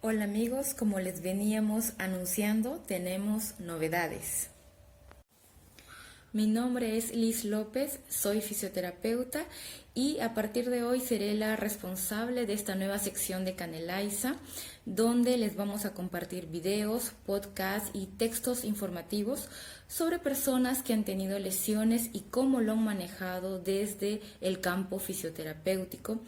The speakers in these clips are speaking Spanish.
Hola amigos, como les veníamos anunciando, tenemos novedades. Mi nombre es Liz López, soy fisioterapeuta y a partir de hoy seré la responsable de esta nueva sección de Canelaiza, donde les vamos a compartir videos, podcasts y textos informativos sobre personas que han tenido lesiones y cómo lo han manejado desde el campo fisioterapéutico.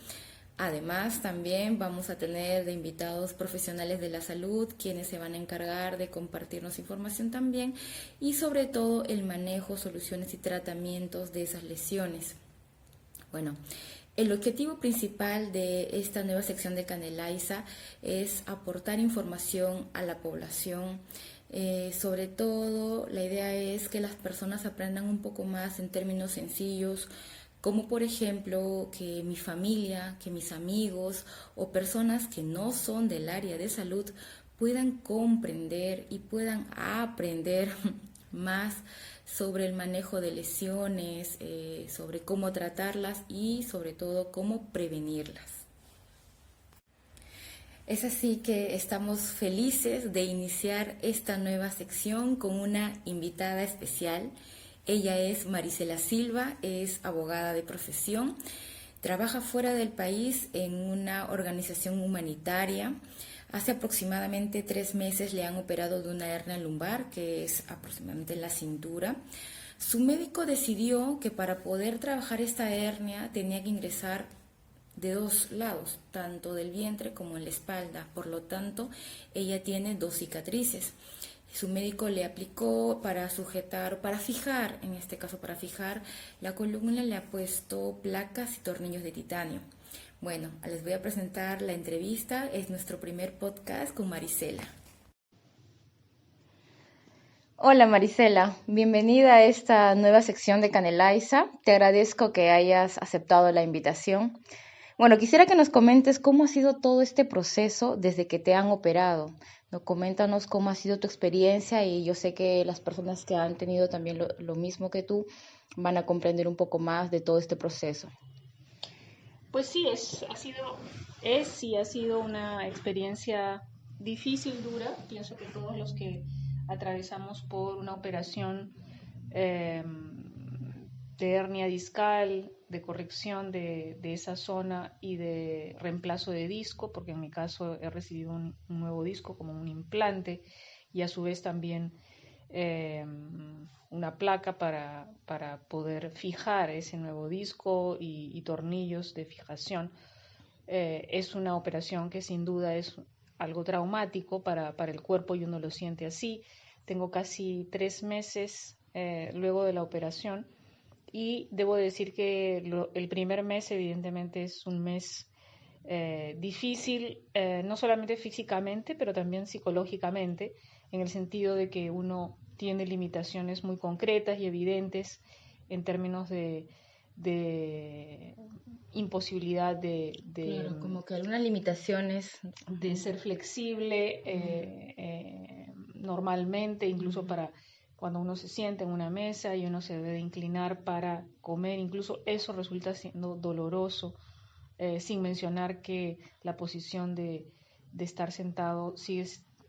Además, también vamos a tener de invitados profesionales de la salud, quienes se van a encargar de compartirnos información también y sobre todo el manejo, soluciones y tratamientos de esas lesiones. Bueno, el objetivo principal de esta nueva sección de Canelaiza es aportar información a la población. Sobre todo, la idea es que las personas aprendan un poco más en términos sencillos, como por ejemplo que mi familia, que mis amigos o personas que no son del área de salud puedan comprender y puedan aprender más sobre el manejo de lesiones, sobre cómo tratarlas y sobre todo cómo prevenirlas. Es así que estamos felices de iniciar esta nueva sección con una invitada especial. Ella es Marisela Silva, es abogada de profesión, trabaja fuera del país en una organización humanitaria. Hace aproximadamente 3 meses le han operado de una hernia lumbar, que es aproximadamente en la cintura. Su médico decidió que para poder trabajar esta hernia tenía que ingresar de 2 lados, tanto del vientre como en la espalda. Por lo tanto, ella tiene 2 cicatrices. Su médico le aplicó para sujetar, para fijar, en este caso para fijar la columna, le ha puesto placas y tornillos de titanio. Bueno, les voy a presentar la entrevista. Es nuestro primer podcast con Marisela. Hola Marisela, bienvenida a esta nueva sección de Canelaiza. Te agradezco que hayas aceptado la invitación. Bueno, quisiera que nos comentes cómo ha sido todo este proceso desde que te han operado. No, coméntanos cómo ha sido tu experiencia y yo sé que las personas que han tenido también lo mismo que tú van a comprender un poco más de todo este proceso. Pues sí, ha sido una experiencia difícil, dura. Pienso que todos los que atravesamos por una operación eh, de hernia discal, de corrección de esa zona y de reemplazo de disco, porque en mi caso he recibido un nuevo disco como un implante y a su vez también eh, una placa para poder fijar ese nuevo disco y tornillos de fijación. Es una operación que sin duda es algo traumático para el cuerpo y uno lo siente así. Tengo casi 3 meses luego de la operación y debo decir que el primer mes evidentemente es un mes difícil, no solamente físicamente, pero también psicológicamente, en el sentido de que uno tiene limitaciones muy concretas y evidentes en términos de imposibilidad Claro, como que algunas limitaciones. de ser flexible normalmente, incluso para cuando uno se sienta en una mesa y uno se debe inclinar para comer, incluso eso resulta siendo doloroso, sin mencionar que la posición de estar sentado sí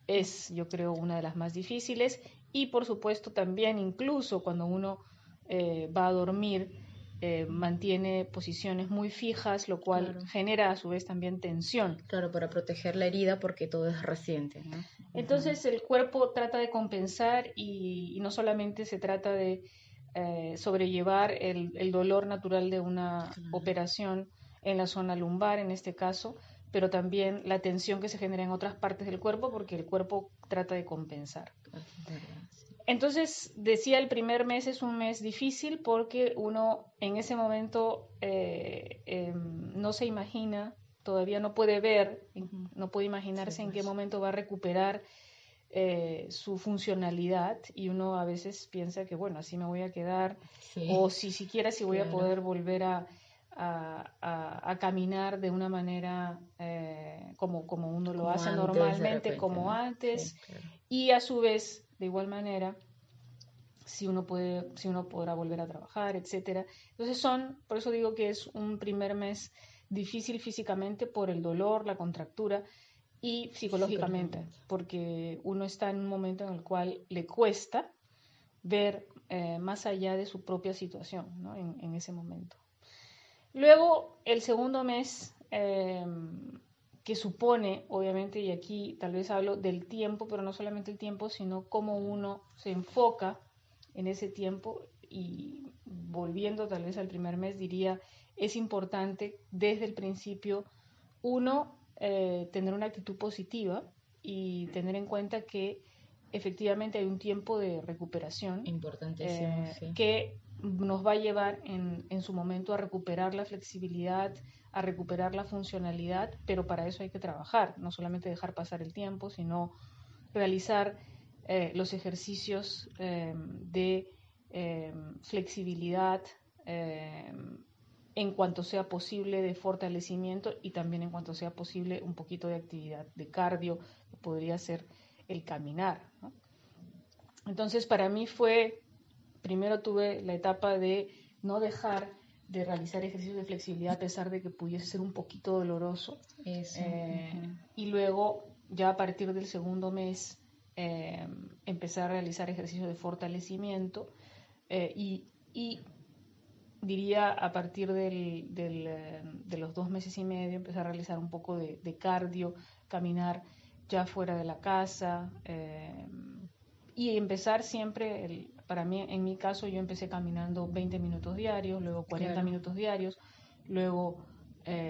es, yo creo, una de las más difíciles y por supuesto también incluso cuando uno va a dormir, mantiene posiciones muy fijas, lo cual Claro, genera a su vez también tensión. claro, para proteger la herida porque todo es reciente, ¿no? Ujú. Entonces el cuerpo trata de compensar y no solamente se trata de sobrellevar el dolor natural de una Claro. operación en la zona lumbar, en este caso, pero también la tensión que se genera en otras partes del cuerpo porque el cuerpo trata de compensar. Es verdad, sí. Entonces, decía, el primer mes es un mes difícil porque uno en ese momento no se imagina, todavía no puede ver, Ujú. no puede Sí, imaginarse en qué pues. momento va a recuperar su funcionalidad y uno a veces piensa que, bueno, así me voy a quedar Sí, o si siquiera si voy a claro. poder volver a caminar de una manera como uno lo Como hace antes de normalmente, repente, como ¿no? Sí, antes, claro. y a su vez, de igual manera, si uno podrá volver a trabajar, etcétera. Entonces por eso digo que es un primer mes difícil físicamente por el dolor, la contractura, y psicológicamente, porque uno está en un momento en el cual le cuesta ver más allá de su propia situación, ¿no? En ese momento. Luego, el segundo mes, que supone, obviamente, y aquí tal vez hablo del tiempo, pero no solamente el tiempo, sino cómo uno se enfoca en ese tiempo, y volviendo tal vez al primer mes, diría, es importante desde el principio, uno, tener una actitud positiva y tener en cuenta que efectivamente hay un tiempo de recuperación Importantísimo, sí. que nos va a llevar en su momento a recuperar la flexibilidad, a recuperar la funcionalidad, pero para eso hay que trabajar, no solamente dejar pasar el tiempo, sino realizar los ejercicios de flexibilidad en cuanto sea posible, de fortalecimiento, y también en cuanto sea posible un poquito de actividad de cardio, que podría ser el caminar, ¿no? Entonces para mí fue, primero tuve la etapa de no dejar de realizar ejercicios de flexibilidad a pesar de que pudiese ser un poquito doloroso. Eso. Y luego, ya a partir del segundo mes, empecé a realizar ejercicios de fortalecimiento, y diría a partir de los 2 meses y medio empecé a realizar un poco de cardio, caminar ya fuera de la casa, y empezar siempre, para mí, en mi caso, yo empecé caminando 20 minutos diarios, luego 40 Claro. minutos diarios, luego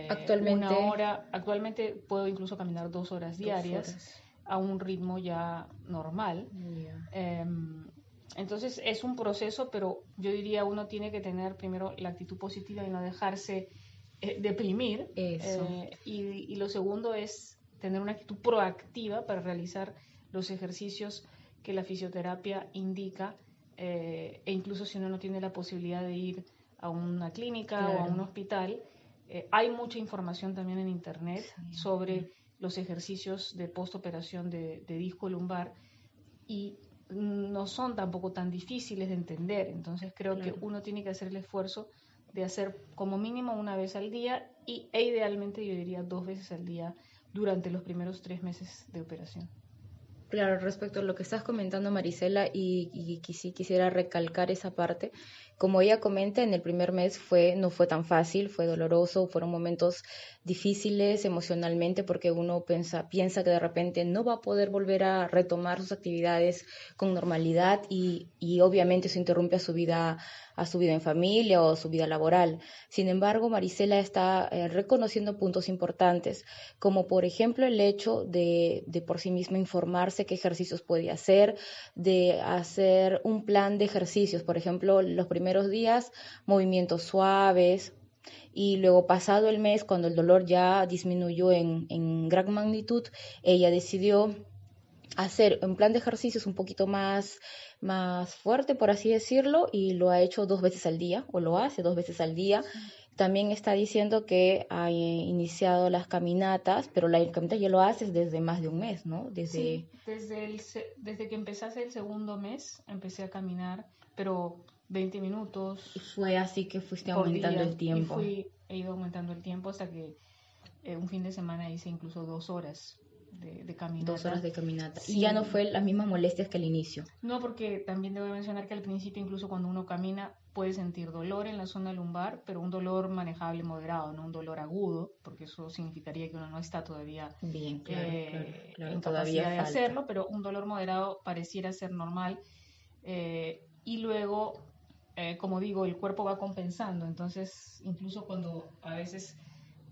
Actualmente, 1 hora. Actualmente puedo incluso caminar 2 horas 2 diarias horas. a un ritmo ya normal. Ya. Entonces es un proceso, pero yo diría uno tiene que tener primero la actitud positiva y no dejarse deprimir. Eso. Y lo segundo es tener una actitud proactiva para realizar los ejercicios que la fisioterapia indica, e incluso si uno no tiene la posibilidad de ir a una clínica o a un Claro. hospital, hay mucha información también en internet Sí. sobre los ejercicios de postoperación de disco lumbar, y no son tampoco tan difíciles de entender. Entonces creo que Claro. uno tiene que hacer el esfuerzo de hacer como mínimo 1 vez al día, e idealmente yo diría 2 veces al día durante los primeros 3 meses de operación. Claro, respecto a lo que estás comentando, Marisela, y sí quisiera recalcar esa parte. Como ella comenta, en el primer mes no fue tan fácil, fue doloroso, fueron momentos difíciles emocionalmente porque uno piensa que de repente no va a poder volver a retomar sus actividades con normalidad y obviamente eso interrumpe a su vida en familia o su vida laboral. Sin embargo, Marisela está reconociendo puntos importantes, como por ejemplo el hecho de por sí misma informarse qué ejercicios puede hacer, de hacer un plan de ejercicios, por ejemplo, los primeros días, movimientos suaves, y luego pasado el mes, cuando el dolor ya disminuyó en gran magnitud, ella decidió hacer un plan de ejercicios un poquito más fuerte, por así decirlo, y lo ha hecho 2 veces al día, o lo hace 2 veces al día. También está diciendo que ha iniciado las caminatas, pero la caminata ya lo haces desde más de un mes, ¿no? Sí, desde que empecé el segundo mes, empecé a caminar, pero 20 Y minutos fue así que fuiste por aumentando día, el y tiempo. he ido aumentando el tiempo hasta que un fin de semana hice incluso 2 horas de 2 horas caminata. de caminata. Y ya no Sin, fue las mismas molestias que al inicio. no, porque también debo mencionar que al principio, incluso cuando uno camina, puede sentir dolor en la zona lumbar, pero un dolor manejable, moderado, no un dolor agudo, porque eso significaría que uno no está todavía Bien, claro, claro, claro, en todavía capacidad de falta. hacerlo, pero un dolor moderado pareciera ser normal. Y luego, como digo, el cuerpo va compensando, entonces incluso cuando a veces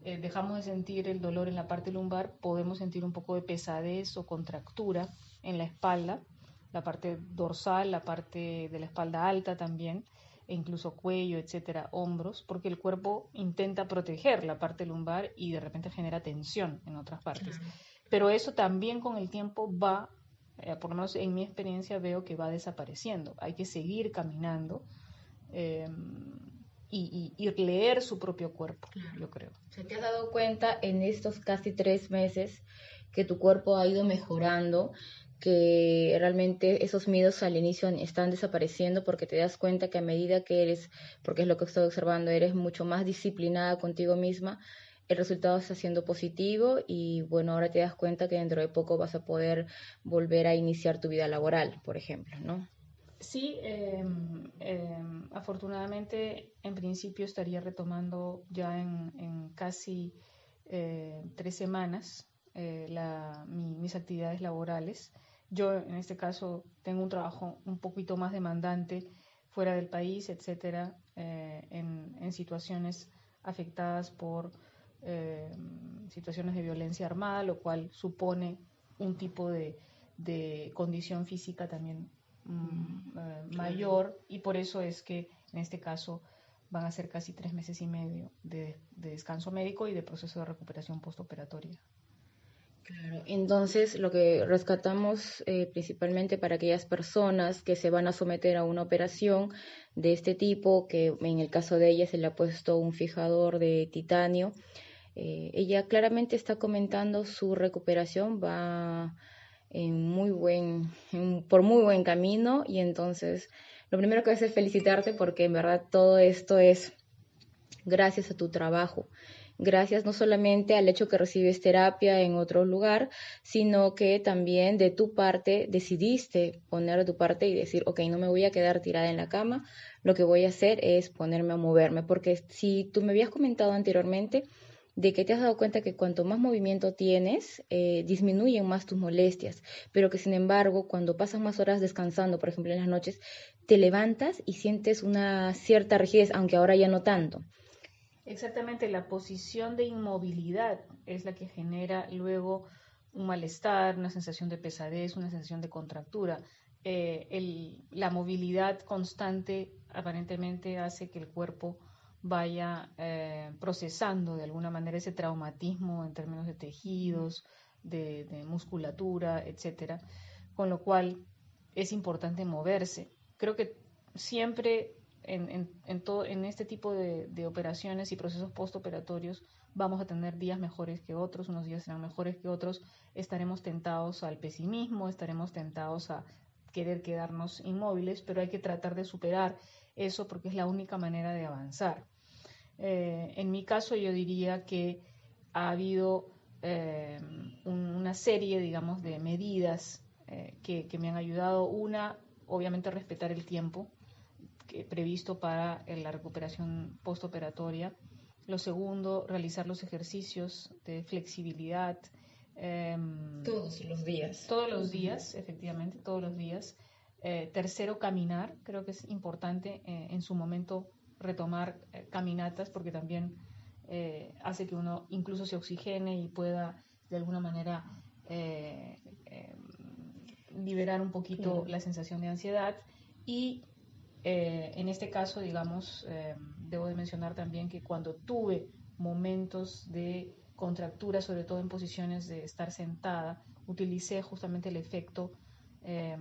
dejamos de sentir el dolor en la parte lumbar, podemos sentir un poco de pesadez o contractura en la espalda, la parte dorsal, la parte de la espalda alta también, e incluso cuello, etcétera, hombros, porque el cuerpo intenta proteger la parte lumbar y de repente genera tensión en otras partes. Claro. Pero eso también con el tiempo va, por lo menos en mi experiencia veo que va desapareciendo. Hay que seguir caminando, eh, y leer su propio cuerpo, Claro. yo creo. O sea, ¿te has dado cuenta en estos casi 3 meses que tu cuerpo ha ido mejorando, que realmente esos miedos al inicio están desapareciendo porque te das cuenta que a medida que eres, porque es lo que estoy observando, eres mucho más disciplinada contigo misma, el resultado está siendo positivo y bueno, ahora te das cuenta que dentro de poco vas a poder volver a iniciar tu vida laboral, por ejemplo, ¿no? Sí, afortunadamente en principio estaría retomando ya en casi 3 semanas mis actividades laborales. Yo en este caso tengo un trabajo un poquito más demandante fuera del país, etcétera, en situaciones afectadas por eh, situaciones de violencia armada, lo cual supone un tipo de condición física también mayor, y por eso es que en este caso van a ser casi 3 meses y medio de descanso médico y de proceso de recuperación postoperatoria. Claro, entonces lo que rescatamos principalmente para aquellas personas que se van a someter a una operación de este tipo, que en el caso de ella se le ha puesto un fijador de titanio, ella claramente está comentando su recuperación va por muy buen camino y entonces lo primero que voy a hacer es felicitarte porque en verdad todo esto es gracias a tu trabajo, gracias no solamente al hecho que recibes terapia en otro lugar, sino que también de tu parte decidiste poner de tu parte y decir, ok, no me voy a quedar tirada en la cama, lo que voy a hacer es ponerme a moverme, porque si tú me habías comentado anteriormente de que te has dado cuenta que cuanto más movimiento tienes, disminuyen más tus molestias, pero que sin embargo, cuando pasas más horas descansando, por ejemplo en las noches, te levantas y sientes una cierta rigidez, aunque ahora ya no tanto. Exactamente, la posición de inmovilidad es la que genera luego un malestar, una sensación de pesadez, una sensación de contractura. La movilidad constante aparentemente hace que el cuerpo vaya procesando de alguna manera ese traumatismo en términos de tejidos, de musculatura, etcétera, con lo cual es importante moverse. Creo que siempre en este tipo de operaciones y procesos postoperatorios vamos a tener días mejores que otros, unos días serán mejores que otros, estaremos tentados al pesimismo, estaremos tentados a querer quedarnos inmóviles, pero hay que tratar de superar eso porque es la única manera de avanzar. En mi caso yo diría que ha habido una serie, digamos, de medidas que me han ayudado. Una, obviamente, respetar el tiempo previsto para la recuperación postoperatoria. Lo segundo, realizar los ejercicios de flexibilidad. Todos los días. Todos los días, efectivamente, todos los días. Tercero, caminar. Creo que es importante en su momento retomar caminatas porque también hace que uno incluso se oxigene y pueda de alguna manera liberar un poquito la sensación de ansiedad. Y en este caso, digamos, debo de mencionar también que cuando tuve momentos de contractura, sobre todo en posiciones de estar sentada, utilicé justamente el efecto eh,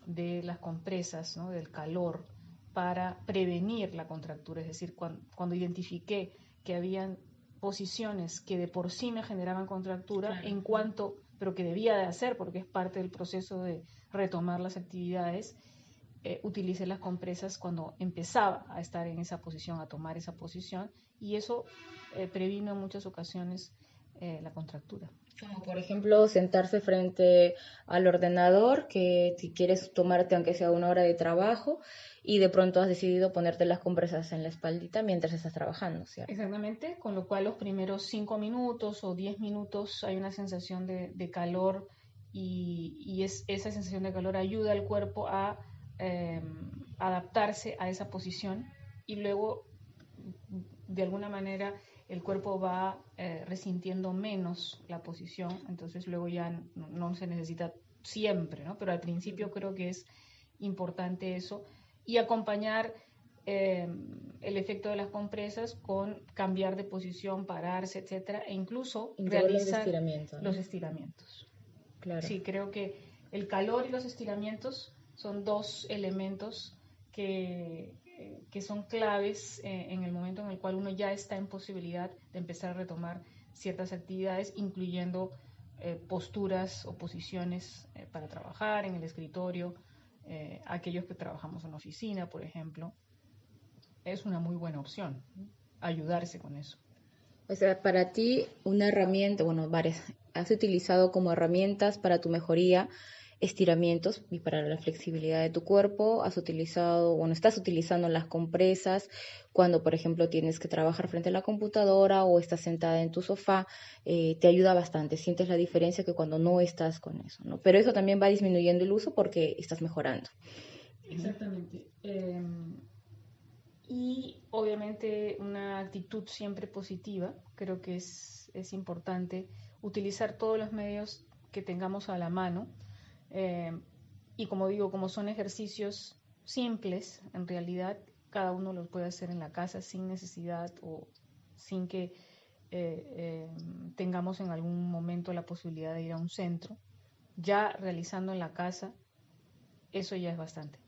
de las compresas, ¿no? Del calor, para prevenir la contractura. Es decir, cuando identifiqué que habían posiciones que de por sí me generaban contractura, claro, en cuanto, pero que debía de hacer porque es parte del proceso de retomar las actividades, utilicé las compresas cuando empezaba a estar en esa posición, a tomar esa posición, y eso previno en muchas ocasiones la contractura. Como por ejemplo sentarse frente al ordenador, que si quieres tomarte aunque sea una hora de trabajo y de pronto has decidido ponerte las compresas en la espaldita mientras estás trabajando, ¿cierto? Exactamente, con lo cual los primeros 5 minutos o 10 minutos hay una sensación de calor y esa sensación de calor ayuda al cuerpo a eh, adaptarse a esa posición y luego de alguna manera el cuerpo va resintiendo menos la posición, entonces luego ya no se necesita siempre, ¿no? Pero al principio creo que es importante eso y acompañar el efecto de las compresas con cambiar de posición, pararse, etcétera, e incluso realizar los estiramientos. Claro. Sí, creo que el calor y los estiramientos son dos elementos que son claves en el momento en el cual uno ya está en posibilidad de empezar a retomar ciertas actividades, incluyendo posturas o posiciones para trabajar en el escritorio, aquellos que trabajamos en oficina, por ejemplo. Es una muy buena opción, ¿no? Ayudarse con eso. O sea, para ti una herramienta, bueno, varias, has utilizado como herramientas para tu mejoría estiramientos y para la flexibilidad de tu cuerpo, has utilizado, bueno, estás utilizando las compresas cuando, por ejemplo, tienes que trabajar frente a la computadora o estás sentada en tu sofá, te ayuda bastante, sientes la diferencia que cuando no estás con eso, ¿no? Pero eso también va disminuyendo el uso porque estás mejorando. Exactamente. Y obviamente una actitud siempre positiva, creo que es importante utilizar todos los medios que tengamos a la mano. eh, y como digo, como son ejercicios simples, en realidad cada uno los puede hacer en la casa sin necesidad o sin que tengamos en algún momento la posibilidad de ir a un centro. Ya realizando en la casa, eso ya es bastante.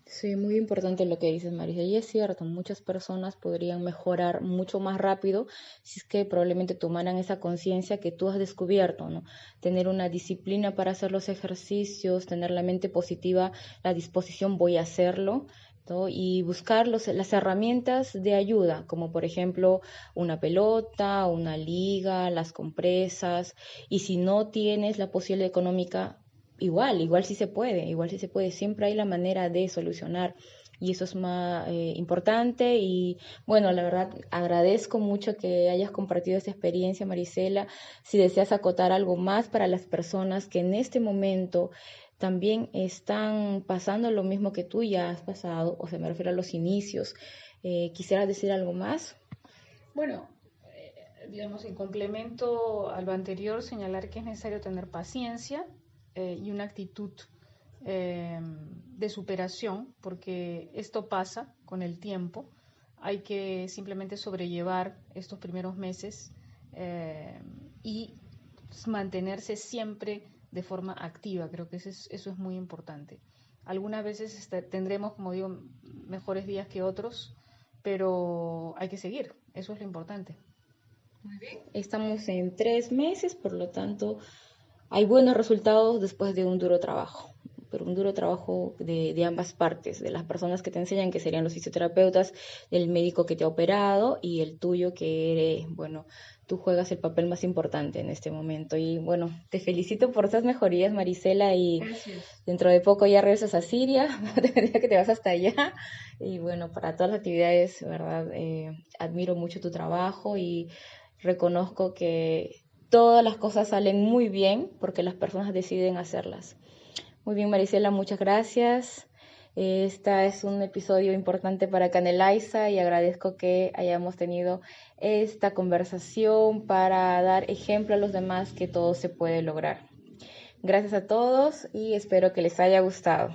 Sí, muy importante lo que dices, Marisa. Y es cierto, muchas personas podrían mejorar mucho más rápido si es que probablemente tomaran esa conciencia que tú has descubierto, ¿no? Tener una disciplina para hacer los ejercicios, tener la mente positiva, la disposición voy a hacerlo, ¿no? Y buscar las herramientas de ayuda, como por ejemplo una pelota, una liga, las compresas. Y si no tienes la posibilidad económica, igual sí se puede, igual sí se puede, siempre hay la manera de solucionar y eso es más importante y bueno, la verdad agradezco mucho que hayas compartido esta experiencia, Marisela. Si deseas acotar algo más para las personas que en este momento también están pasando lo mismo que tú ya has pasado, o sea, me refiero a los inicios, ¿quisieras decir algo más? Bueno, digamos, en complemento a lo anterior, señalar que es necesario tener paciencia y una actitud de superación, porque esto pasa con el tiempo. Hay que simplemente sobrellevar estos primeros meses y mantenerse siempre de forma activa. Creo que eso es muy importante. Algunas veces tendremos, como digo, mejores días que otros, pero hay que seguir. Eso es lo importante. Estamos en 3 meses, por lo tanto, hay buenos resultados después de un duro trabajo, pero un duro trabajo de ambas partes, de las personas que te enseñan, que serían los fisioterapeutas, del médico que te ha operado y el tuyo, que, bueno, tú juegas el papel más importante en este momento. Y bueno, te felicito por esas mejorías, Marisela, y Gracias. dentro de poco ya regresas a Siria, que te vas hasta allá. Y bueno, para todas las actividades, ¿verdad? Admiro mucho tu trabajo y reconozco que todas las cosas salen muy bien porque las personas deciden hacerlas. Muy bien, Marisela, muchas gracias. Este es un episodio importante para Caneliza y agradezco que hayamos tenido esta conversación para dar ejemplo a los demás que todo se puede lograr. Gracias a todos y espero que les haya gustado.